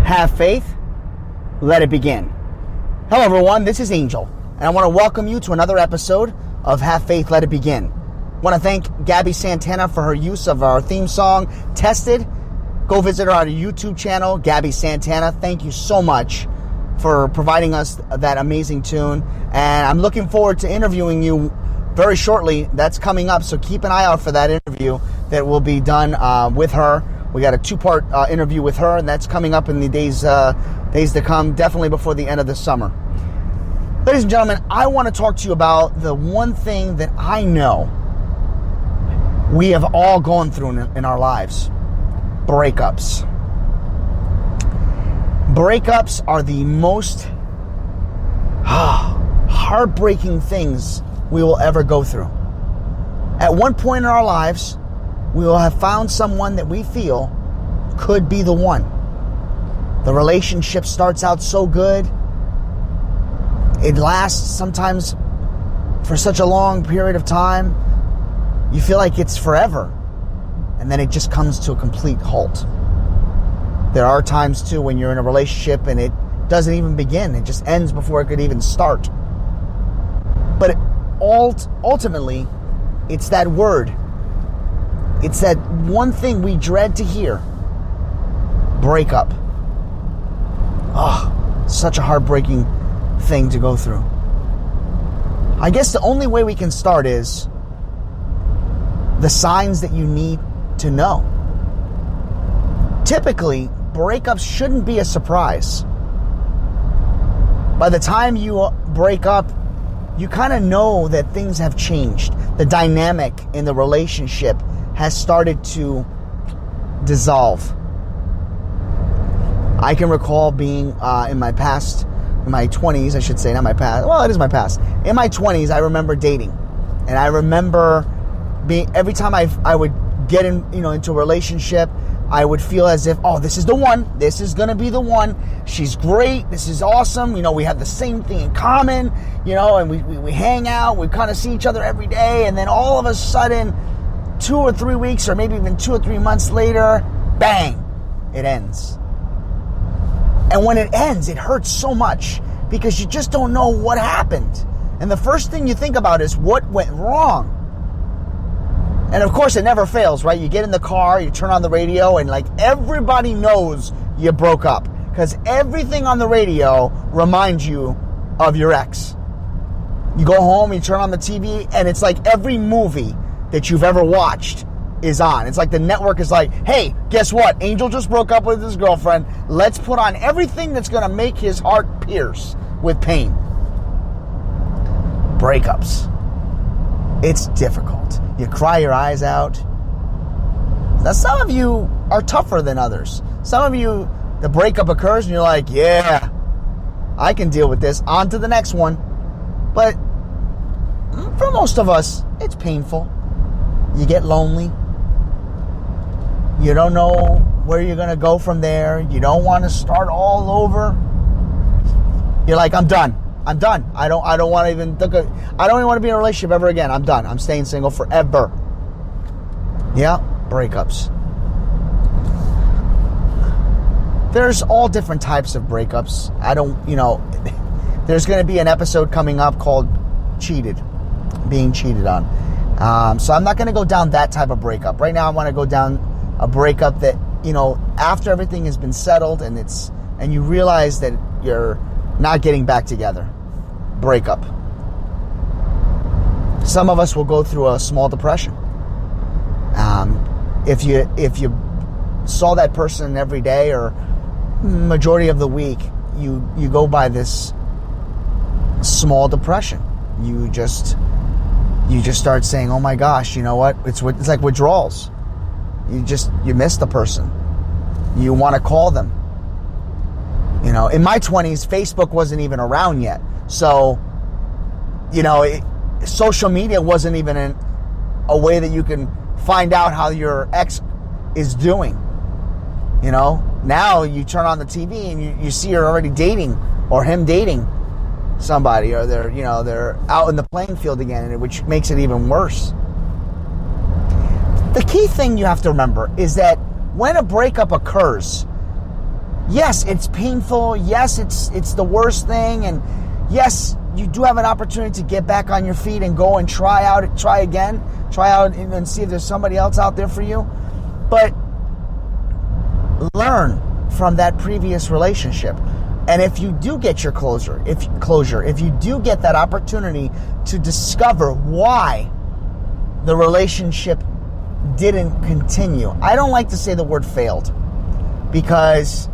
Have faith, let it begin. Hello everyone, this is Angel, and I want to welcome you to another episode of Have Faith, Let It Begin. I want to thank GABBIE Santana for her use of our theme song, Tested. Go visit her on our YouTube channel, GABBIE Santana. Thank you so much for providing us that amazing tune, and I'm looking forward to interviewing you very shortly. That's coming up, so keep an eye out for that interview that will be done with her. We got a two-part interview with her, and that's coming up in the days to come, definitely before the end of the summer. Ladies and gentlemen, I want to talk to you about the one thing that I know we have all gone through in our lives: breakups. Breakups are the most heartbreaking things we will ever go through. At one point in our lives, we will have found someone that we feel could be the one. The relationship starts out so good. It lasts sometimes for such a long period of time. You feel like it's forever. And then it just comes to a complete halt. There are times too when you're in a relationship and it doesn't even begin. It just ends before it could even start. But ultimately, it's that word. It's that one thing we dread to hear. Breakup. Such a heartbreaking thing to go through. I guess the only way we can start is the signs that you need to know. Typically, breakups shouldn't be a surprise. By the time you break up, you kind of know that things have changed. The dynamic in the relationship has started to dissolve. I can recall being in my 20s, I should say, not my past. Well, it is my past. In my 20s, I remember dating. And I remember every time I would get into a relationship, I would feel as if, this is the one. This is going to be the one. She's great. This is awesome. We have the same thing in common, and we hang out. We kind of see each other every day. And then all of a sudden, 2 or 3 weeks, or maybe even 2 or 3 months later, bang, it ends. And when it ends, it hurts so much because you just don't know what happened. And the first thing you think about is what went wrong. And of course, it never fails, right? You get in the car, you turn on the radio, and everybody knows you broke up because everything on the radio reminds you of your ex. You go home, you turn on the TV, and it's like every movie that you've ever watched is on. It's like the network is like, hey, guess what? Angel just broke up with his girlfriend. Let's put on everything that's going to make his heart pierce with pain. Breakups. It's difficult. You cry your eyes out. Now, some of you are tougher than others. Some of you, the breakup occurs and you're like, yeah, I can deal with this. On to the next one. But for most of us, it's painful. You get lonely. You don't know where you're going to go from there. You don't want to start all over. You're like, I'm done. I don't want to even I don't even want to be in a relationship ever again. I'm done. I'm staying single forever. Yeah, breakups. There's all different types of breakups. There's going to be an episode coming up called being cheated on. So I'm not going to go down that type of breakup. Right now I want to go down a breakup that, after everything has been settled and you realize that you're not getting back together. Breakup. Some of us will go through a small depression. If you saw that person every day or majority of the week, you go by this small depression. You just start saying, oh my gosh, you know what? It's like withdrawals. You miss the person. You want to call them. In my 20s, Facebook wasn't even around yet. So, social media wasn't even a way that you can find out how your ex is doing. Now you turn on the TV and you see her already dating or him dating somebody, or they're out in the playing field again, which makes it even worse. The key thing you have to remember is that when a breakup occurs, yes, it's painful. Yes, it's the worst thing. And yes, you do have an opportunity to get back on your feet and go and try out and see if there's somebody else out there for you. But learn from that previous relationship. And if you do get your closure, if you do get that opportunity to discover why the relationship didn't continue. I don't like to say the word failed, because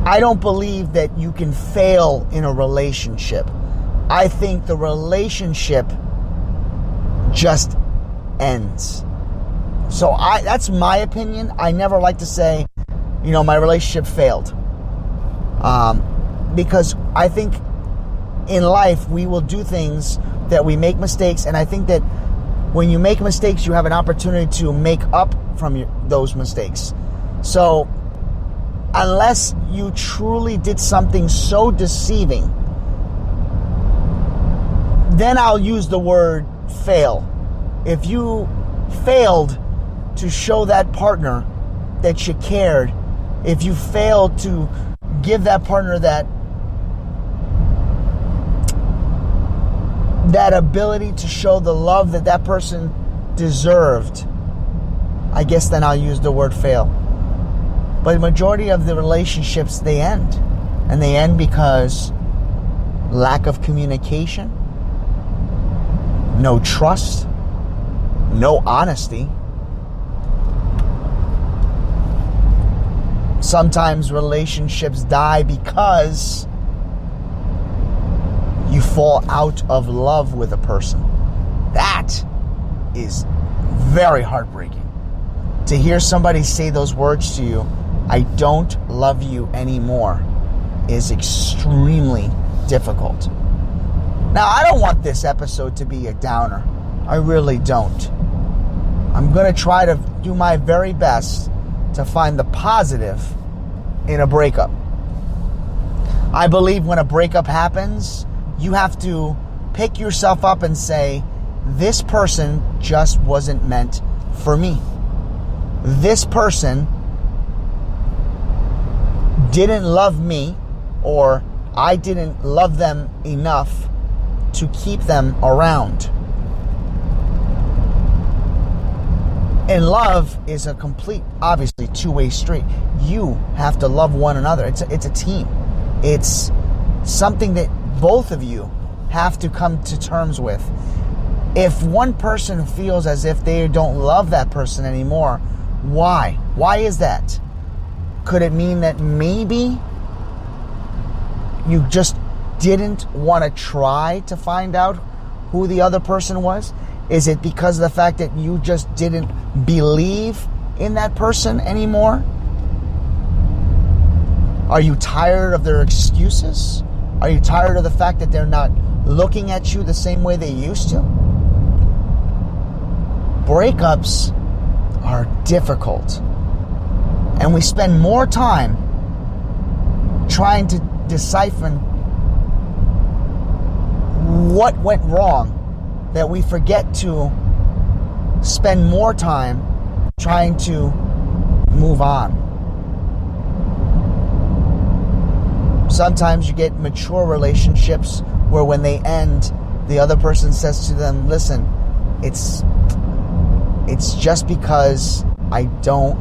I don't believe that you can fail in a relationship. I think the relationship just ends. So that's my opinion. I never like to say, my relationship failed. Because I think in life we will do things that we make mistakes, and I think that when you make mistakes, you have an opportunity to make up from those mistakes. So unless you truly did something so deceiving, then I'll use the word fail. If you failed to show that partner that you cared, if you failed to give that partner that ability to show the love that person deserved, I guess then I'll use the word fail. But the majority of the relationships, they end. And they end because lack of communication, no trust, no honesty. Sometimes relationships die because you fall out of love with a person. That is very heartbreaking. To hear somebody say those words to you, I don't love you anymore, is extremely difficult. Now, I don't want this episode to be a downer. I really don't. I'm going to try to do my very best to find the positive in a breakup. I believe when a breakup happens, you have to pick yourself up and say, this person just wasn't meant for me. This person didn't love me, or I didn't love them enough to keep them around. And love is a complete, obviously, two-way street. You have to love one another. It's a team. It's something that both of you have to come to terms with. If one person feels as if they don't love that person anymore, why? Why is that? Could it mean that maybe you just didn't want to try to find out who the other person was? Is it because of the fact that you just didn't believe in that person anymore? Are you tired of their excuses? Are you tired of the fact that they're not looking at you the same way they used to? Breakups are difficult. And we spend more time trying to decipher what went wrong that we forget to spend more time trying to move on. Sometimes you get mature relationships where when they end, the other person says to them, listen, it's just because I don't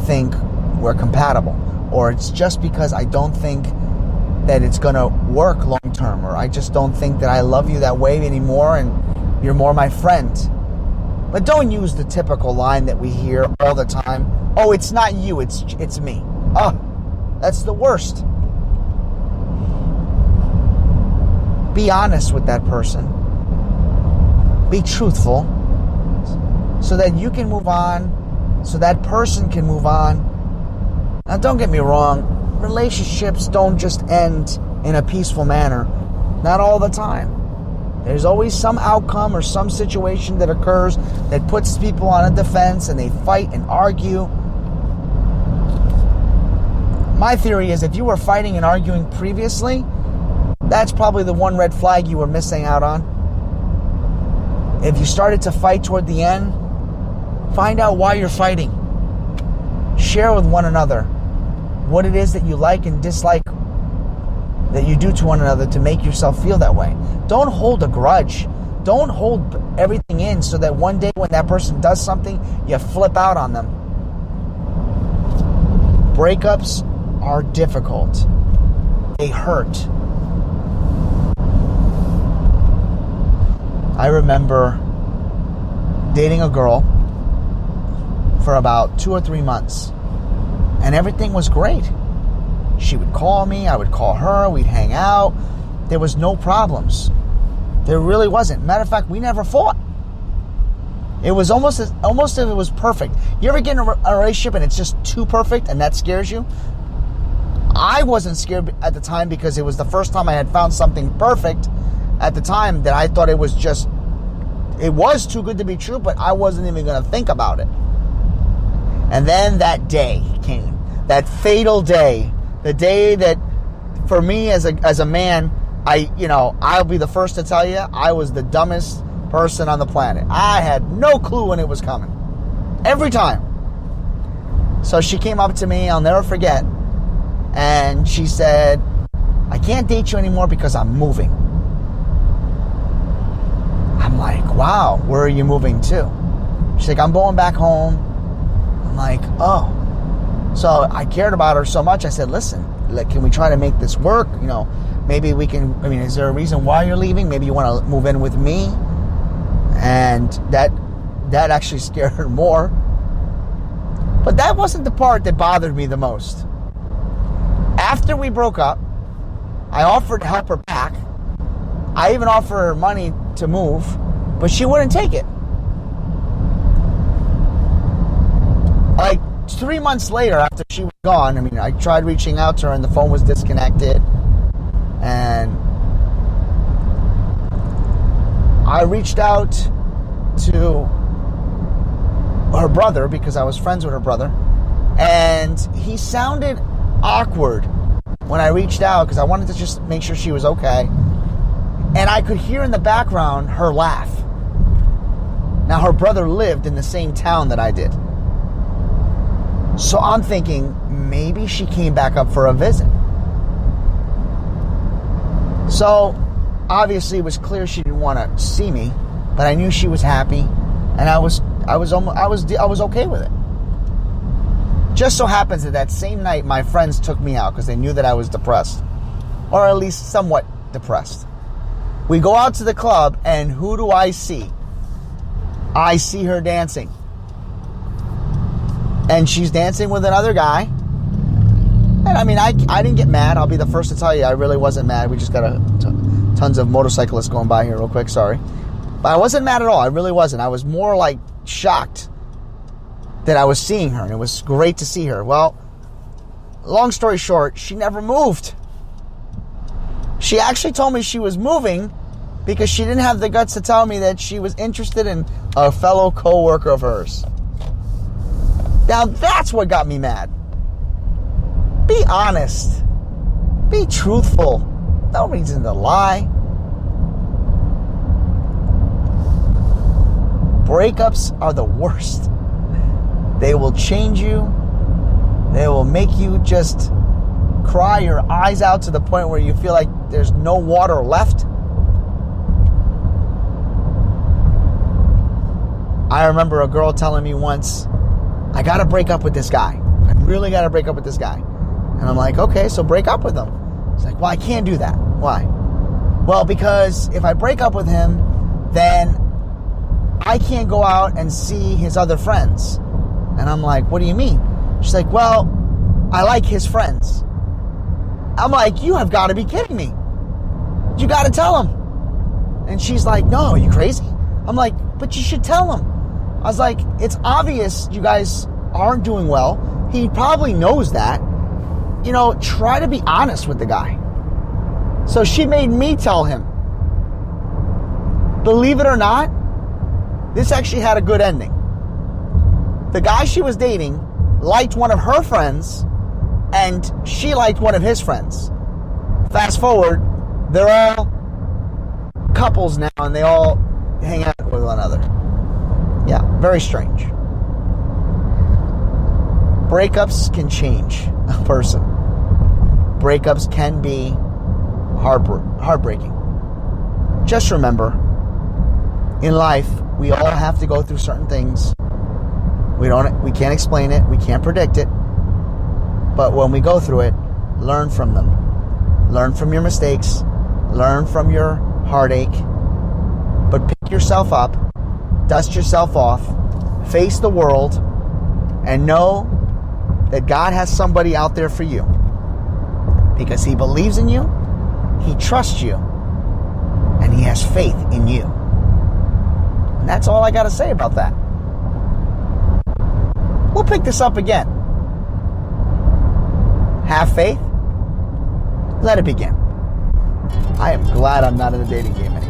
think we're compatible, or it's just because I don't think that it's going to work long term, or I just don't think that I love you that way anymore and you're more my friend. But don't use the typical line that we hear all the time. Oh, it's not you, it's me. Oh, that's the worst. Be honest with that person. Be truthful so that you can move on, so that person can move on. Now, don't get me wrong. Relationships don't just end in a peaceful manner. Not all the time. There's always some outcome or some situation that occurs that puts people on a defense and they fight and argue. My theory is if you were fighting and arguing previously, that's probably the one red flag you were missing out on. If you started to fight toward the end, find out why you're fighting. Share with one another. what it is that you like and dislike that you do to one another to make yourself feel that way. Don't hold a grudge. Don't hold everything in so that one day when that person does something, you flip out on them. Breakups are difficult. They hurt. I remember dating a girl for about 2 or 3 months, and everything was great. She would call me, I would call her, we'd hang out. There was no problems. There really wasn't. Matter of fact, we never fought. It was almost as if it was perfect. You ever get in a relationship and it's just too perfect and that scares you? I wasn't scared at the time because it was the first time I had found something perfect at the time that I thought it was too good to be true, but I wasn't even going to think about it. And then that day came. That fatal day. The day that, for me as a man, I'll be the first to tell you, I was the dumbest person on the planet. I had no clue when it was coming. Every time. So she came up to me, I'll never forget, and she said, I can't date you anymore because I'm moving. I'm like, wow, where are you moving to? She's like, I'm going back home. I'm like, oh. So I cared about her so much, I said, listen, can we try to make this work? Maybe we can, is there a reason why you're leaving? Maybe you want to move in with me? And that actually scared her more. But that wasn't the part that bothered me the most. After we broke up, I offered to help her pack. I even offered her money to move, but she wouldn't take it. Like 3 months later, after she was gone, I tried reaching out to her and the phone was disconnected. And I reached out to her brother because I was friends with her brother. And he sounded awkward when I reached out because I wanted to just make sure she was okay. And I could hear in the background her laugh. Now, her brother lived in the same town that I did. So I'm thinking, maybe she came back up for a visit. So, obviously it was clear she didn't want to see me, but I knew she was happy, and I was okay with it. Just so happens that same night, my friends took me out because they knew that I was depressed, or at least somewhat depressed. We go out to the club, and who do I see? I see her dancing. And she's dancing with another guy. And I didn't get mad. I'll be the first to tell you, I really wasn't mad. We just got tons of motorcyclists going by here real quick, sorry. But I wasn't mad at all. I really wasn't. I was more like shocked that I was seeing her, and it was great to see her. Well, long story short, she never moved. She actually told me she was moving because she didn't have the guts to tell me that she was interested in a fellow co-worker of hers. Now, that's what got me mad. Be honest. Be truthful. No reason to lie. Breakups are the worst. They will change you. They will make you just cry your eyes out to the point where you feel like there's no water left. I remember a girl telling me once, I gotta break up with this guy. I really gotta break up with this guy. And I'm like, okay, so break up with him. It's like, well, I can't do that. Why? Well, because if I break up with him, then I can't go out and see his other friends. And I'm like, what do you mean? She's like, well, I like his friends. I'm like, you have got to be kidding me. You got to tell him. And she's like, no, are you crazy? I'm like, but you should tell him. I was like, it's obvious you guys aren't doing well. He probably knows that. Try to be honest with the guy. So she made me tell him. Believe it or not, this actually had a good ending. The guy she was dating liked one of her friends, and she liked one of his friends. Fast forward, they're all couples now, and they all hang out with one another. Yeah, very strange. breakups can change a person. Breakups can be heartbreaking. Just remember, in life, we all have to go through certain things. We can't explain it, we can't predict it. But when we go through it, learn from them. Learn from your mistakes. Learn from your heartache. But pick yourself up, dust yourself off, face the world, and know that God has somebody out there for you. Because He believes in you, He trusts you, and He has faith in you. And that's all I got to say about that. We'll pick this up again. Have faith. Let it begin. I am glad I'm not in the dating game anymore.